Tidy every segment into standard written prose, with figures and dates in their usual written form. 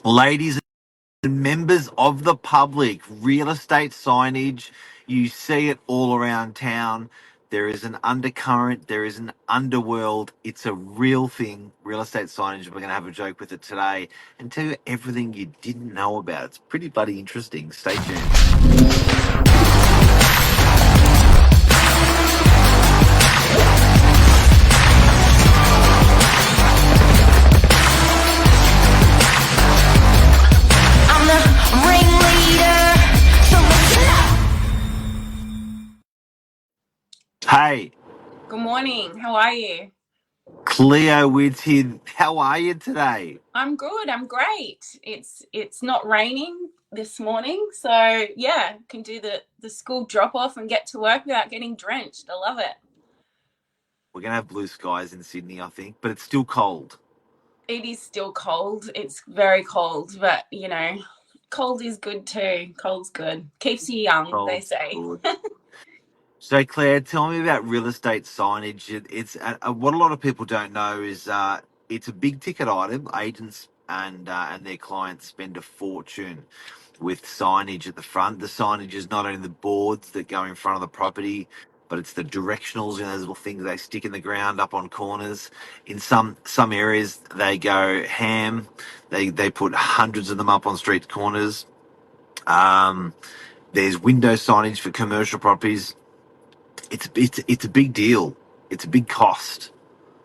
Ladies and members of the public, real estate signage, you see it all around town. There is an undercurrent, there is an underworld. It's a real thing, real estate signage. We're going to have a joke with it today and tell you everything you didn't know about. It's pretty bloody interesting. Stay tuned. I'm the ringleader, so listen up. Hey, Good morning. How are you? Cleo with here. How are you today? I'm good. I'm great. It's not raining this morning, so yeah, can do the school drop off and get to work without getting drenched. I love it. We're going to have blue skies in Sydney, I think, but it's still cold. It is still cold. It's very cold, but cold is good too. Cold's good. Keeps you young, they Cold's say. good. So, Claire, tell me about real estate signage. It's what a lot of people don't know is it's a big ticket item. Agents and their clients spend a fortune with signage at the front. The signage is not only the boards that go in front of the property, but it's the directionals and those little things they stick in the ground up on corners. In some areas, they go ham. They put hundreds of them up on street corners. There's window signage for commercial properties. It's a big deal. It's a big cost.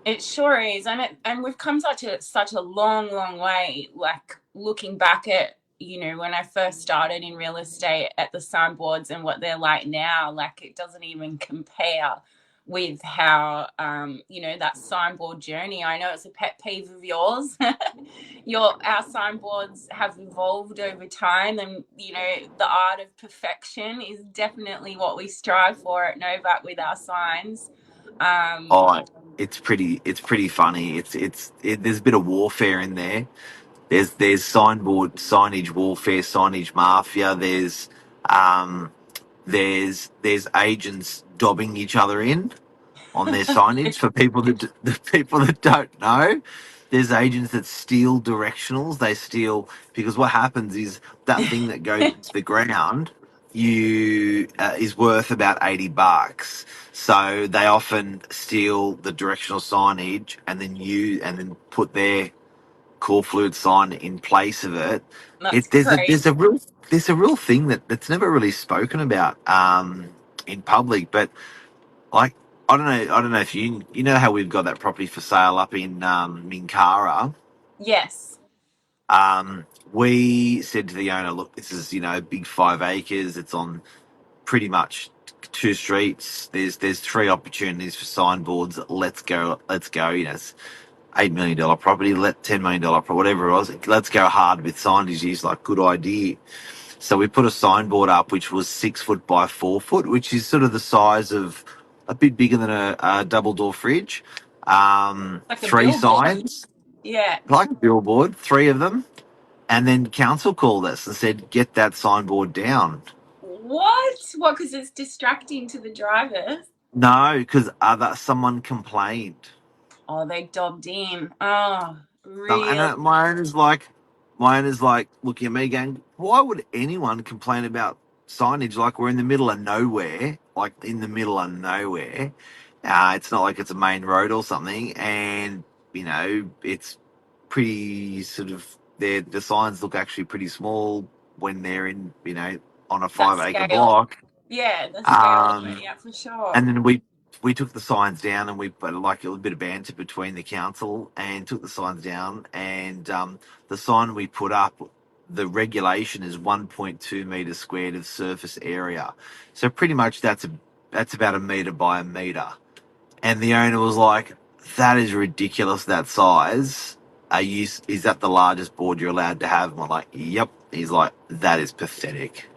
It sure is, and we've come such a long way. Like looking back at when I first started in real estate at the signboards and what they're like now, like it doesn't even compare with how that signboard journey. I know it's a pet peeve of yours. Our signboards have evolved over time, and the art of perfection is definitely what we strive for at Novak with our signs. Oh, it's pretty funny. There's a bit of warfare in there. There's signage warfare, signage mafia. Um there's agents dobbing each other in on their signage for the people that don't know. There's agents that steal directionals. They steal because what happens is that thing that goes into the ground you is worth about $80. So they often steal the directional signage and then put their core fluid sign in place of it. That's There's a real thing that's never really spoken about in public, but like I don't know if you know how we've got that property for sale up in Minkara. Yes. We said to the owner, look, this is a big 5 acres. It's on pretty much two streets. There's three opportunities for signboards. Let's go. It's $8 million property. Let $10 million whatever it was. Let's go hard with signage. He's like, good idea. So we put a signboard up, which was 6 foot by 4 foot, which is sort of the size of a bit bigger than a double door fridge. Like a Three billboard. signs, Yeah. like a billboard, three of them. And then council called us and said, get that signboard down. What? Because it's distracting to the drivers. No, because someone complained. Oh, they dobbed in. Oh, And really? my owner's like looking at me going, why would anyone complain about signage? Like we're in the middle of nowhere, like in the middle of nowhere. It's not like it's a main road or something. And, it's pretty sort of, the signs look actually pretty small when they're in, on a 5 acre scale. block. Yeah, the scale of it, yeah, for sure. And then we took the signs down and we put like a little bit of banter between the council and took the signs down. And the sign we put up, the regulation is 1.2 meters squared of surface area. So pretty much that's about a meter by a meter. And the owner was like, that is ridiculous, that size. Is that the largest board you're allowed to have? And I'm like, yep. He's like, that is pathetic.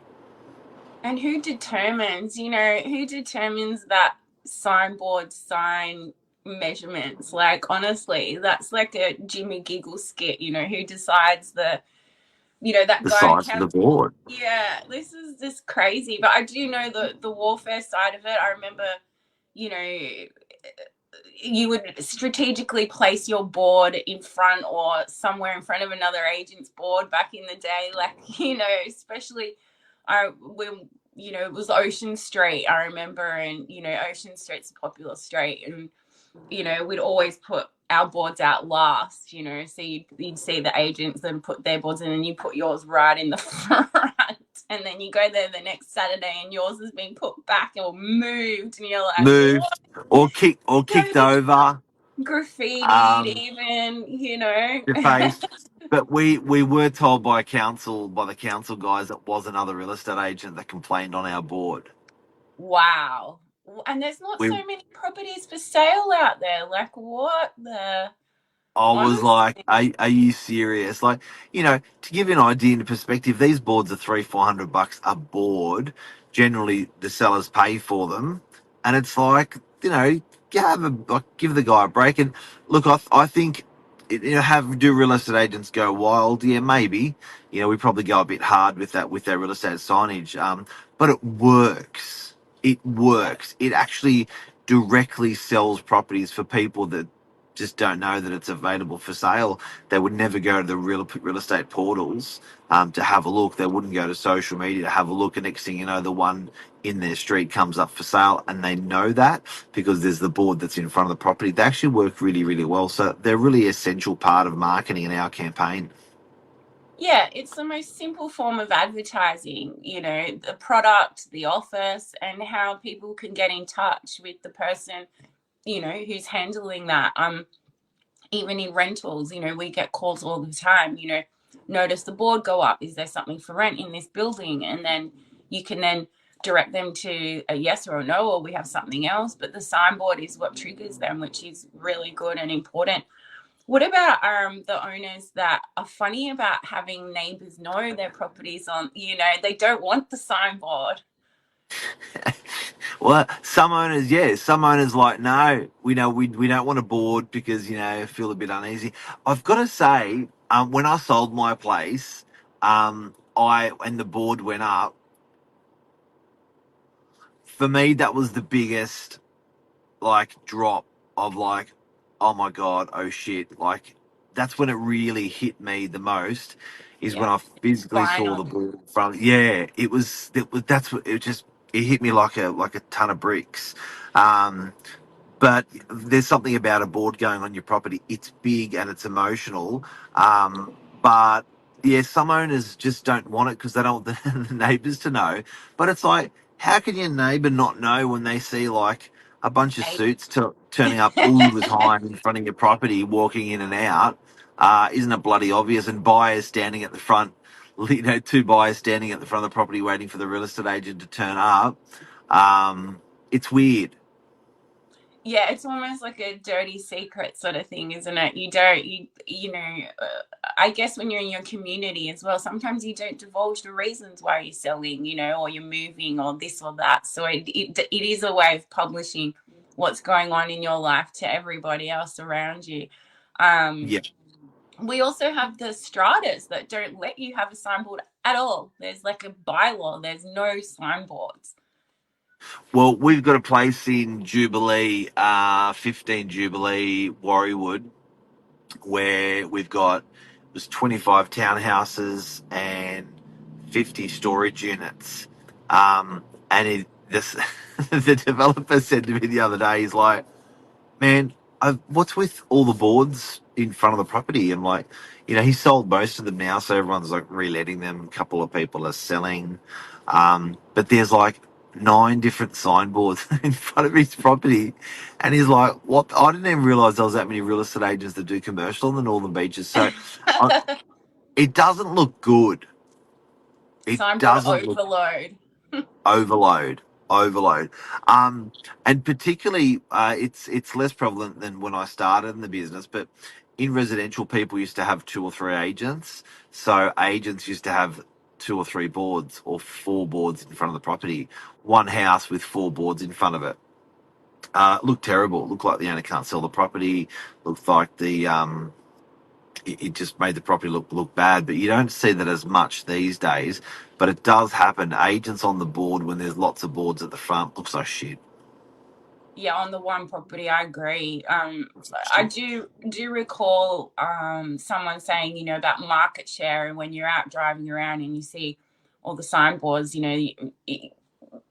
And who determines that signboard sign measurements? Like, honestly, that's like a Jimmy Giggle skit. Who decides that The guy size of the board. Yeah, this is just crazy. But I do know the warfare side of it. I remember, you would strategically place your board in front or somewhere in front of another agent's board back in the day. Like, especially when, it was Ocean Street, I remember, and, Ocean Street's a popular street, and, we'd always put our boards out last, so you'd see the agents and put their boards in, and you put yours right in the front. And then you go there the next Saturday and yours has been put back or moved, and you're like, what? Moved or kicked over. Graffitied Um, even, Defaced. But we were told by the council guys, it was another real estate agent that complained on our board. Wow. And there's not We so many properties for sale out there. Like, what the? I was like, Honestly. are you serious? Like, to give you an idea into perspective, these boards are $300-400 a board. Generally, the sellers pay for them, and it's like, give the guy a break. And look, I think, do real estate agents go wild? Yeah, maybe. We probably go a bit hard with their real estate signage. But it works. It works. It actually directly sells properties for people that just don't know that it's available for sale. They would never go to the real estate portals to have a look. They wouldn't go to social media to have a look. And next thing you know, the one in their street comes up for sale, and they know that because there's the board that's in front of the property. They actually work really, really well. So they're really essential part of marketing in our campaign. Yeah, it's the most simple form of advertising, the product, the office, and how people can get in touch with the person, who's handling that. Even in rentals, we get calls all the time, notice the board go up. Is there something for rent in this building? And then you can then direct them to a yes or a no, or we have something else. But the signboard is what triggers them, which is really good and important. What about the owners that are funny about having neighbours know their properties on, they don't want the signboard? Well, some owners like, no, we don't want a board because feel a bit uneasy. I've got to say, when I sold my place, and the board went up. For me, that was the biggest drop of oh my god, oh shit, that's when it really hit me the most. Is when Yeah. I physically saw the Final. board in front. Yeah, that's what it hit me like a ton of bricks. But there's something about a board going on your property. It's big and it's emotional. But yeah, some owners just don't want it because they don't want the neighbours to know. But it's like, how can your neighbour not know when they see a bunch of suits turning up all the time in front of your property, walking in and out? Isn't it bloody obvious? And buyers standing at the front, two buyers standing at the front of the property waiting for the real estate agent to turn up. It's weird. Yeah, it's almost like a dirty secret sort of thing, isn't it? You don't, I guess when you're in your community as well, sometimes you don't divulge the reasons why you're selling, or you're moving or this or that. So it is a way of publishing what's going on in your life to everybody else around you. Yeah. We also have the stratas that don't let you have a signboard at all. There's like a bylaw. There's no signboards. Well, we've got a place in Jubilee, 15 Jubilee, Warriewood, where there's 25 townhouses and 50 storage units. This the developer said to me the other day, he's like, man, what's with all the boards in front of the property? And he sold most of them now, so everyone's reletting them. A couple of people are selling. But there's 9 different signboards in front of his property. And he's like, what? I didn't even realize there was that many real estate agents that do commercial on the Northern Beaches. So it doesn't look good. It Signboard doesn't look overload. overload. And particularly, it's less prevalent than when I started in the business, but in residential, people used to have 2 or 3 agents. So agents used to have 2 or 3 boards or 4 boards in front of the property. One house with 4 boards in front of it. Looked terrible. Looked like the owner can't sell the property. Looked like it just made the property look bad. But you don't see that as much these days. But it does happen. Agents on the board, when there's lots of boards at the front, looks like shit. Yeah, on the one property, I agree. I do recall someone saying, you know, about market share, and when you're out driving around and you see all the signboards, you know,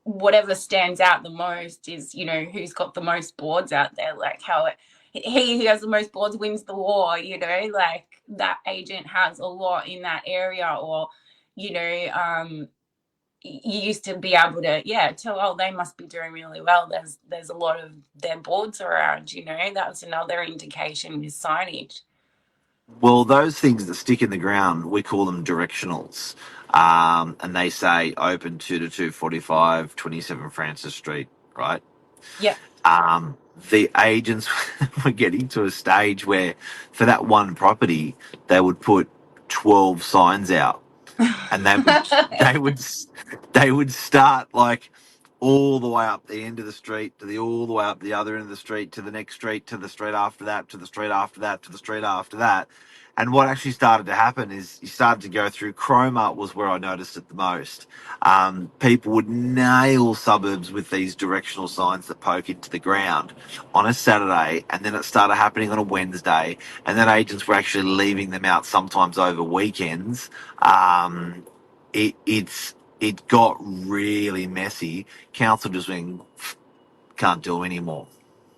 whatever stands out the most is, you know, who's got the most boards out there, like how he who has the most boards wins the war, you know, like that agent has a lot in that area, or, you know, you used to be able to, yeah, tell, oh, they must be doing really well. There's a lot of their boards around, you know. That's another indication with signage. Well, those things that stick in the ground, we call them directionals. And they say open 2 to 245, 27 Francis Street, right? Yeah. The agents were getting to a stage where for that one property, they would put 12 signs out, and they would they would start like all the way up the end of the street to the all the way up the other end of the street to the next street to the street after that to the street after that to the street after that. And what actually started to happen is you started to go through Chroma was where I noticed it the most. People would nail suburbs with these directional signs that poke into the ground on a Saturday, and then it started happening on a Wednesday, and then agents were actually leaving them out sometimes over weekends. It got really messy. Council just went, can't do anymore.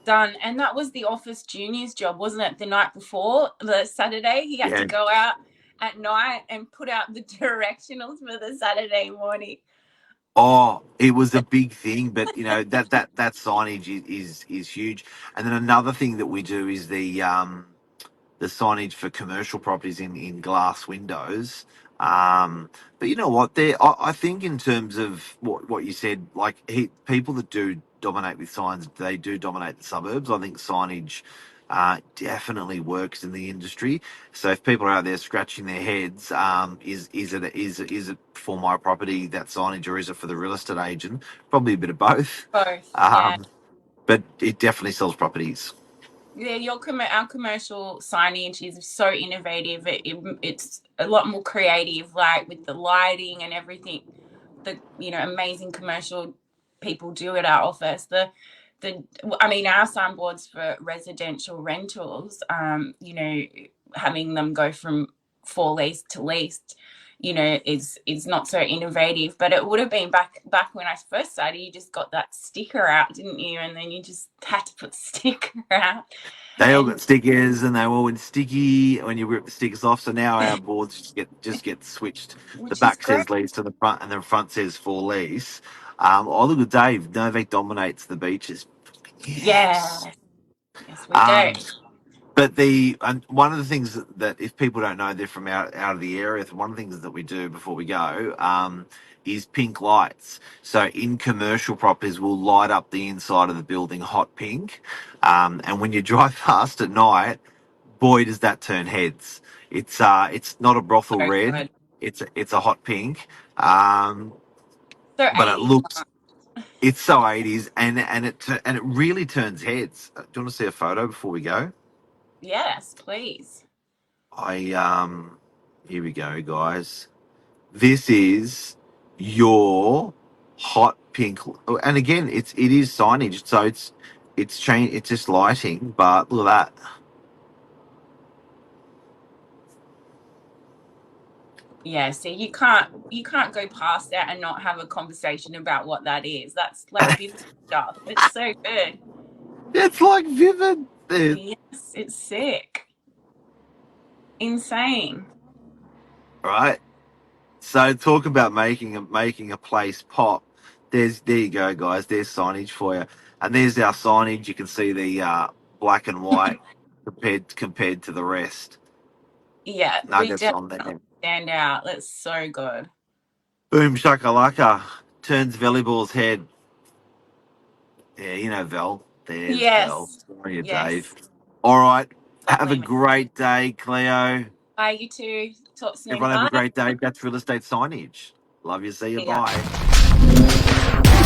Done. And that was the office junior's job, wasn't it? The night before, the Saturday, he had to go out at night and put out the directionals for the Saturday morning. Oh, it was a big thing, but you know that signage is huge. And then another thing that we do is the signage for commercial properties in glass windows. But you know what? I think in terms of what you said, like people that do dominate with signs, they do dominate the suburbs. I think signage definitely works in the industry. So if people are out there scratching their heads, is it for my property that signage, or is it for the real estate agent? Probably a bit of both. Both. Yeah. But it definitely sells properties. Yeah, our commercial signage is so innovative. It's a lot more creative, like with the lighting and everything. The, you know, amazing commercial people do at our office. I mean, our signboards for residential rentals, you know, having them go from for lease to leased, you know, is not so innovative. But it would have been back when I first started. You just got that sticker out, didn't you? And then you just had to put the sticker out. They all got stickers, and they all went sticky when you rip the stickers off. So now our boards just get switched. The back says lease to the front, and the front says for lease. Oh, look at Dave. Novak dominates the beaches. Yes, yes, we do. But one of the things that if people don't know, they're from out of the area. One of the things that we do before we go is pink lights. So in commercial properties, we'll light up the inside of the building hot pink. And when you drive past at night, boy, does that turn heads. It's not a brothel So red. good. It's a hot pink. But it looks. It's so 80s, and it really turns heads. Do you want to see a photo before we go? Yes, please. Here we go, guys. This is your hot pink, and again, it is signage, so it's just lighting, but look at that. Yeah, see, you can't go past that and not have a conversation about what that is. That's like vivid stuff. It's so good. It's like vivid. Yes, it's sick. Insane. Right. So talk about making a place pop. There you go, guys. There's signage for you, and there's our signage. You can see the black and white compared to the rest. Yeah, Nuggets on there. Stand out. That's so good. Boom shakalaka turns Volleyball's head. Yeah, you know Vel. There's Vel. Sorry, Dave. All right. Have a great day, Cleo. Bye, you too. Talk soon. Everyone have a great day. That's real estate signage. Love you. See you. Bye.